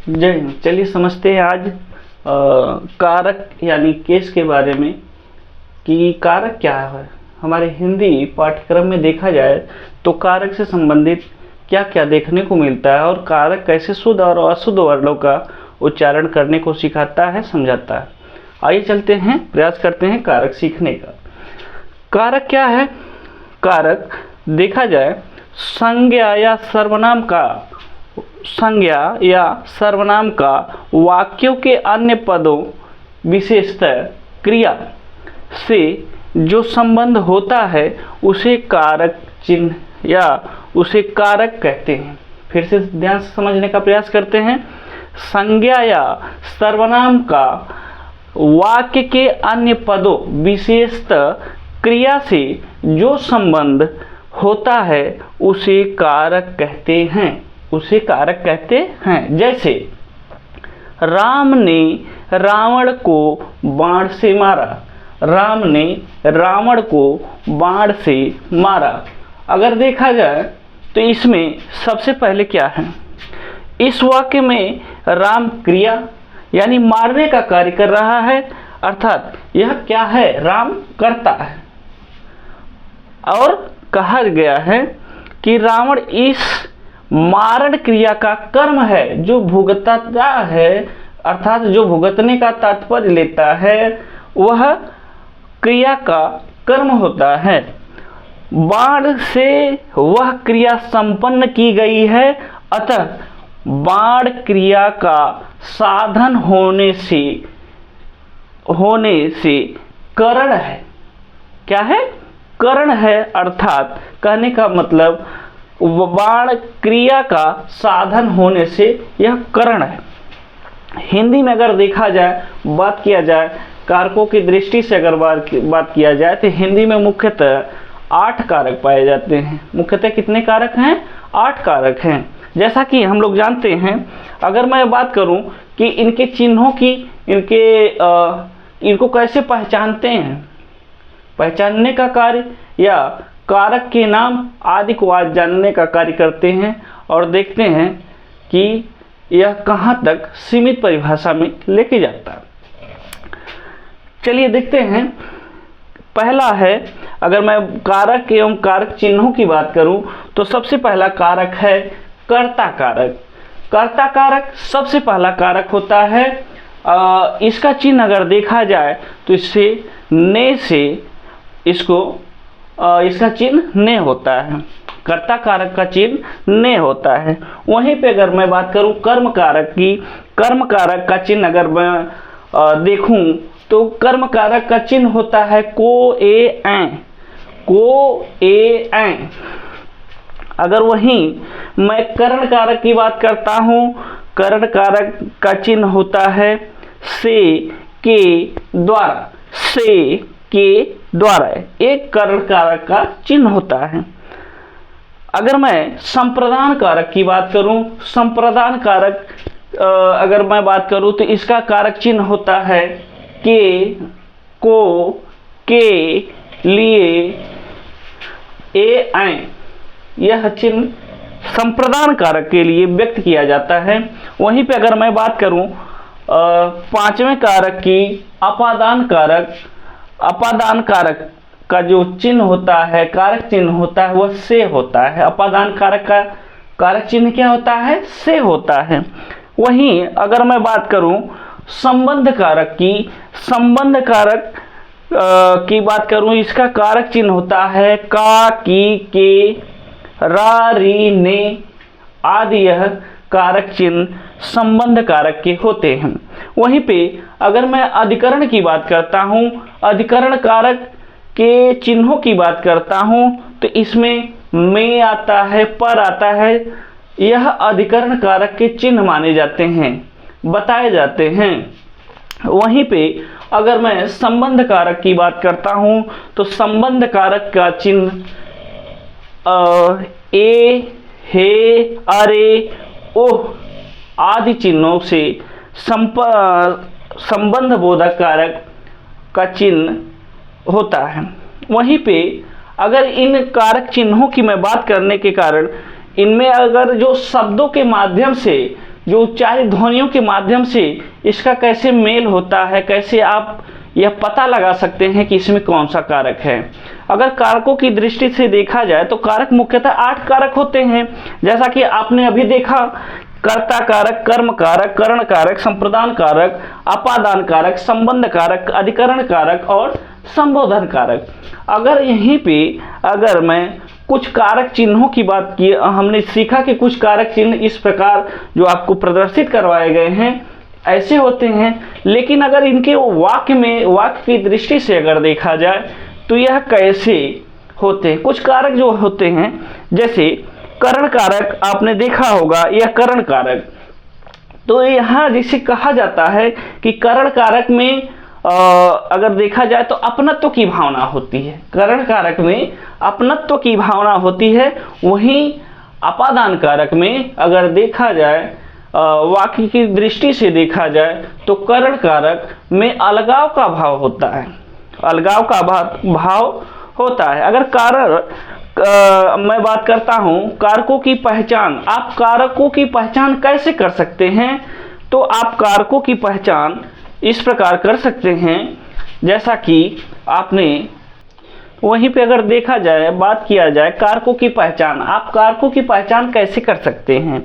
जय हिंद। चलिए समझते हैं आज कारक यानी केस के बारे में कि कारक क्या है। हमारे हिंदी पाठ्यक्रम में देखा जाए तो कारक से संबंधित क्या क्या देखने को मिलता है और कारक कैसे शुद्ध और अशुद्ध वर्णों का उच्चारण करने को सिखाता है, समझाता है। आइए चलते हैं, प्रयास करते हैं कारक सीखने का। कारक क्या है? कारक देखा जाए संज्ञा या सर्वनाम का वाक्यों के अन्य पदों विशेषतः क्रिया से जो संबंध होता है उसे कारक चिन्ह या उसे कारक कहते हैं। फिर से ध्यान से समझने का प्रयास करते हैं। संज्ञा या सर्वनाम का वाक्य के अन्य पदों विशेषतः क्रिया से जो संबंध होता है उसे कारक कहते हैं, उसे कारक कहते हैं। जैसे राम ने रावण को बाण से मारा, राम ने रावण को बाण से मारा। अगर देखा जाए तो इसमें सबसे पहले क्या है, इस वाक्य में राम क्रिया यानी मारने का कार्य कर रहा है, अर्थात यह क्या है, राम करता है। और कहा गया है कि रावण इस मारण क्रिया का कर्म है जो भुगतता है, अर्थात जो भुगतने का तात्पर्य लेता है वह क्रिया का कर्म होता है। बाण से वह क्रिया संपन्न की गई है, अतः बाण क्रिया का साधन होने से करण है। क्या है? करण है, अर्थात कहने का मतलब बाण क्रिया का साधन होने से यह करण है। हिंदी में अगर देखा जाए, बात किया जाए कारकों की दृष्टि से अगर बात किया जाए तो हिंदी में मुख्यतः 8 कारक पाए जाते हैं। मुख्यतः कितने कारक हैं? 8 कारक हैं। जैसा कि हम लोग जानते हैं, अगर मैं बात करूं कि इनके चिन्हों की, इनको कैसे पहचानते हैं, पहचानने का कार्य या कारक के नाम आदि को आज जानने का कार्य करते हैं और देखते हैं कि यह कहां तक सीमित परिभाषा में लेके जाता है। चलिए देखते हैं। पहला है, अगर मैं कारक एवं कारक चिन्हों की बात करूं तो सबसे पहला कारक है कर्ता कारक। कर्ता कारक सबसे पहला कारक होता है। इसका चिन्ह अगर देखा जाए तो इससे ने से इसका चिन्ह ने होता है। कर्ता कारक का चिन्ह ने होता है। वहीं पे अगर मैं बात करूं कर्म कारक की, कर्म कारक का चिन्ह अगर मैं देखूं तो कर्म कारक का चिन्ह होता है को ए ऐ। अगर वहीं मैं करण कारक की बात करता हूं, करण कारक का चिन्ह होता है से के द्वारा, एक करण कारक का चिन्ह होता है। अगर मैं संप्रदान कारक की बात करूं, संप्रदान कारक अगर मैं बात करूं तो इसका कारक चिन्ह होता है के, को, के, लिए, ए ऐ। यह चिन्ह संप्रदान कारक के लिए व्यक्त किया जाता है। वहीं पे अगर मैं बात करूं पांचवें कारक की, अपादान कारक, अपादान कारक का जो चिन्ह होता है, कारक चिन्ह होता है वह से होता है। अपादान कारक का कारक चिन्ह क्या होता है? से होता है। वहीं अगर मैं बात करूं संबंध कारक की, संबंध कारक की बात करूं, इसका कारक चिन्ह होता है का, की, के, रा, री, ने आदि। यह कारक चिन्ह संबंध कारक के होते हैं। वहीं पे अगर मैं अधिकरण की बात करता हूं, अधिकरण कारक के चिन्हों की बात करता हूं तो इसमें में आता है, पर आता है। यह अधिकरण कारक के चिन्ह माने जाते हैं, बताए जाते हैं। वहीं पे अगर मैं संबंध कारक की बात करता हूं तो संबंध कारक का चिन्ह ए, हे, अरे, ओह आदि चिन्हों से संबंध बोधक कारक का चिन्ह होता है। वहीं पे अगर इन कारक चिन्हों की मैं बात करने के कारण इनमें अगर जो शब्दों के माध्यम से जो उच्चारित ध्वनियों के माध्यम से इसका कैसे मेल होता है, कैसे आप यह पता लगा सकते हैं कि इसमें कौन सा कारक है। अगर कारकों की दृष्टि से देखा जाए तो कारक मुख्यतः 8 कारक होते हैं, जैसा कि आपने अभी देखा। कर्ता कारक, कर्म कारक, करण कारक, संप्रदान कारक, अपादान कारक, संबंध कारक, अधिकरण कारक और संबोधन कारक। अगर यहीं पे अगर मैं कुछ कारक चिन्हों की बात की, हमने सीखा कि कुछ कारक चिन्ह इस प्रकार जो आपको प्रदर्शित करवाए गए हैं ऐसे होते हैं, लेकिन अगर इनके वाक्य की दृष्टि से अगर देखा जाए तो यह कैसे होते हैं। कुछ कारक जो होते हैं, जैसे करण कारक आपने देखा होगा, यह करण कारक, तो यहाँ जिसे कहा जाता है कि करण कारक में अगर देखा जाए तो अपनत्व की भावना होती है। करण कारक में अपनत्व की भावना होती है। वहीं अपादान कारक में अगर देखा जाए, वाक्य की दृष्टि से देखा जाए तो करण कारक में अलगाव का भाव होता है, अलगाव का भाव होता है। अगर मैं बात करता हूं कारकों की पहचान, आप कारकों की पहचान कैसे कर सकते हैं, तो आप कारकों की पहचान इस प्रकार कर सकते हैं, जैसा कि आपने वहीं पे अगर देखा जाए, बात किया जाए कारकों की पहचान, आप कारकों की पहचान कैसे कर सकते हैं।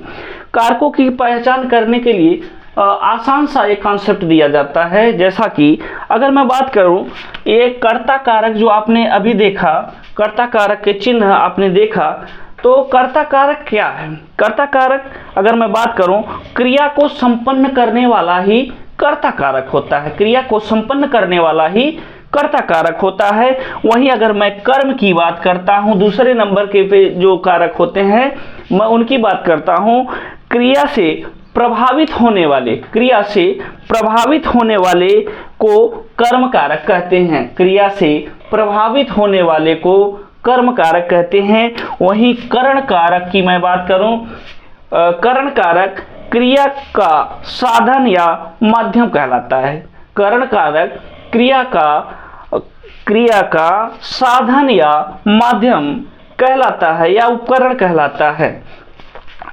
कारकों की पहचान करने के लिए आसान सा एक कॉन्सेप्ट दिया जाता है, जैसा कि अगर मैं बात करूं, एक कर्ता कारक जो आपने अभी देखा, कर्ता कारक के चिन्ह आपने देखा, तो कर्ता कारक क्या है। कर्ता कारक अगर मैं बात करूं, क्रिया को संपन्न करने वाला ही कर्ता कारक होता है, क्रिया को संपन्न करने वाला ही कर्ता कारक होता है। वहीं अगर मैं कर्म की बात करता हूं, दूसरे नंबर के पे जो कारक होते हैं मैं उनकी बात करता हूं, क्रिया से प्रभावित होने वाले, क्रिया से प्रभावित होने वाले को कर्म कारक कहते हैं, क्रिया से प्रभावित होने वाले को कर्म कारक कहते हैं। वहीं करण कारक की मैं बात करूं, करण कारक क्रिया का साधन या माध्यम कहलाता है। करण कारक क्रिया का साधन या माध्यम कहलाता है या उपकरण कहलाता है।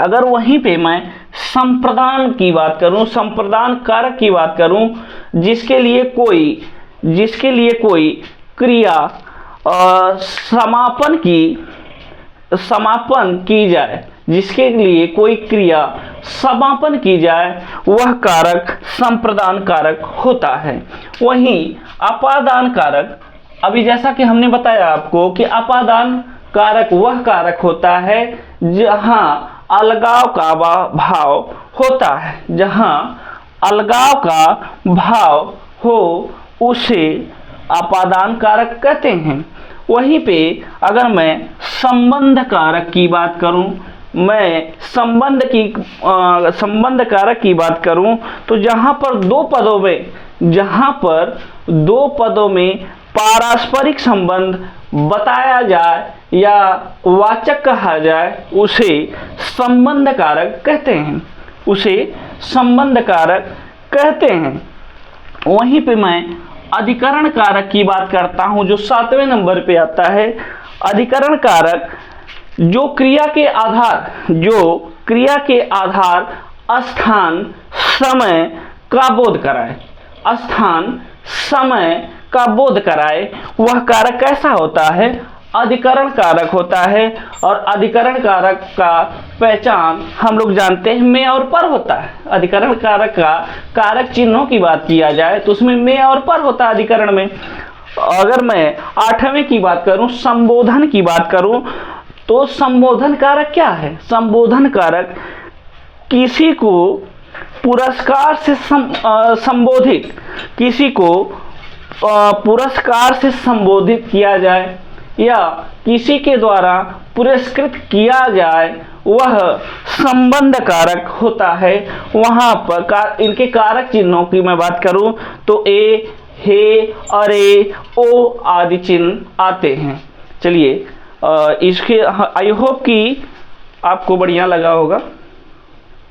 अगर वहीं पे मैं संप्रदान की बात करूं, संप्रदान कारक की बात करूं, जिसके लिए कोई क्रिया समापन की जाए, जिसके लिए कोई क्रिया समापन की जाए, वह कारक संप्रदान कारक होता है। वहीं अपादान कारक, अभी जैसा कि हमने बताया आपको कि अपादान कारक वह कारक होता है जहां अलगाव का भाव होता है, जहां अलगाव का भाव हो उसे अपादान कारक कहते हैं। वहीं पे अगर मैं संबंध कारक की बात करूं, मैं संबंध कारक की बात करूं, तो जहां पर दो पदों में पारस्परिक संबंध बताया जाए या वाचक कहा जाए, उसे संबंध कारक कहते हैं, उसे संबंध कारक कहते हैं। वहीं पे मैं अधिकरण कारक की बात करता हूं, जो 7वें नंबर पे आता है। अधिकरण कारक जो क्रिया के आधार स्थान समय का बोध कराए, स्थान समय का बोध कराए, वह कारक कैसा होता है, अधिकरण कारक होता है। और अधिकरण कारक का पहचान हम लोग जानते हैं में और पर होता है। अधिकरण कारक का कारक चिन्हों की बात किया जाए तो उसमें में और पर होता है अधिकरण में। अगर मैं 8वें की बात करूं, संबोधन की बात करूं, तो संबोधन कारक क्या है। संबोधन कारक किसी को पुरस्कार से संबोधित, किसी को पुरस्कार से संबोधित किया जाए या किसी के द्वारा पुरस्कृत किया जाए, वह संबंध कारक होता है। वहां पर इनके कारक चिन्हों की मैं बात करूं तो ए, हे, अरे, ओ आदि चिन्ह आते हैं। चलिए इसके आई होप कि आपको बढ़िया लगा होगा।